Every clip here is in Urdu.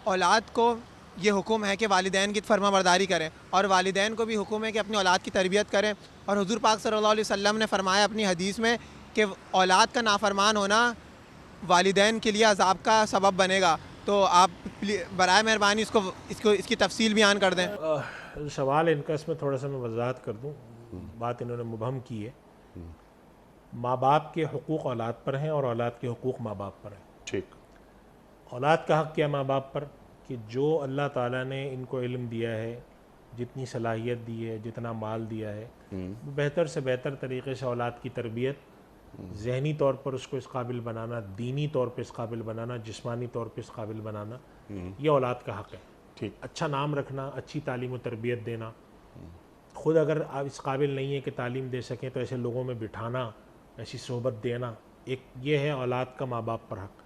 اولاد کو یہ حکم ہے کہ والدین کی فرما برداری کریں، اور والدین کو بھی حکم ہے کہ اپنی اولاد کی تربیت کریں، اور حضور پاک صلی اللہ علیہ وسلم نے فرمایا اپنی حدیث میں کہ اولاد کا نافرمان ہونا والدین کے لیے عذاب کا سبب بنے گا۔ تو آپ برائے مہربانی اس کی تفصیل بیان کر دیں۔ سوال ان کا اس میں تھوڑا سا میں وضاحت کر دوں، بات انہوں نے مبہم کی ہے۔ ماں باپ کے حقوق اولاد پر ہیں اور اولاد کے حقوق ماں باپ پر ہیں۔ ٹھیک۔ اولاد کا حق کیا ماں باپ پر کہ جو اللہ تعالیٰ نے ان کو علم دیا ہے، جتنی صلاحیت دی ہے، جتنا مال دیا ہے، بہتر سے بہتر طریقے سے اولاد کی تربیت، ذہنی طور پر اس کو اس قابل بنانا، دینی طور پہ اس قابل بنانا، جسمانی طور پہ اس قابل بنانا، یہ اولاد کا حق ہے۔ ٹھیک۔ اچھا نام رکھنا، اچھی تعلیم و تربیت دینا، خود اگر آپ اس قابل نہیں ہے کہ تعلیم دے سکیں تو ایسے لوگوں میں بٹھانا، ایسی صحبت دینا، ایک یہ ہے اولاد کا ماں باپ پر حق۔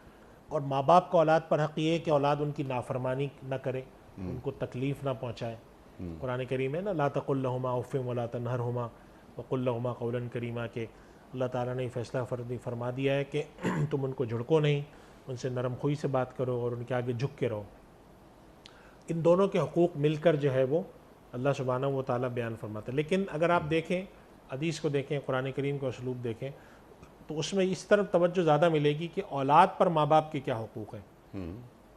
اور ماں باپ کا اولاد پر حق یہ ہے کہ اولاد ان کی نافرمانی نہ کرے، ان کو تکلیف نہ پہنچائے۔ قرآن کریم ہے نا، لا تقل لہما اف ولا تنہرہما وقل لہما قولا کریما، کہ اللہ تعالیٰ نے فیصلہ فرما دیا ہے کہ تم ان کو جھڑکو نہیں، ان سے نرم خوئی سے بات کرو اور ان کے آگے جھک کے رہو۔ ان دونوں کے حقوق مل کر جو ہے وہ اللہ سبحانہ و تعالیٰ بیان فرماتا ہے۔ لیکن اگر آپ دیکھیں، حدیث کو دیکھیں، قرآن کریم کا اسلوب دیکھیں، تو اس میں اس طرف توجہ زیادہ ملے گی کہ اولاد پر ماں باپ کے کیا حقوق ہیں،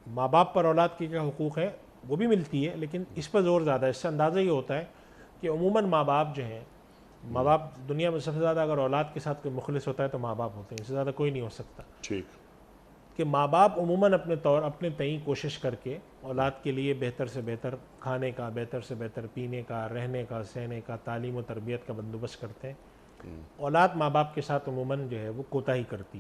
ماں باپ پر اولاد کے کیا حقوق ہیں، وہ بھی ملتی ہے، لیکن اس پر زور زیادہ ہے۔ اس سے اندازہ یہ ہوتا ہے کہ عموماً ماں باپ جو ہیں، ماں باپ دنیا میں سب سے زیادہ اگر اولاد کے ساتھ کوئی مخلص ہوتا ہے تو ماں باپ ہوتے ہیں، اس سے زیادہ کوئی نہیں ہو سکتا۔ ٹھیک۔ کہ ماں باپ عموماً اپنے تئیں کوشش کر کے اولاد کے لیے بہتر سے بہتر کھانے کا، بہتر سے بہتر پینے کا، رہنے کا، سہنے کا، تعلیم و تربیت کا بندوبست کرتے ہیں۔ اولاد ماں باپ کے ساتھ عموماً جو ہے وہ کوتاہی کرتی ہے۔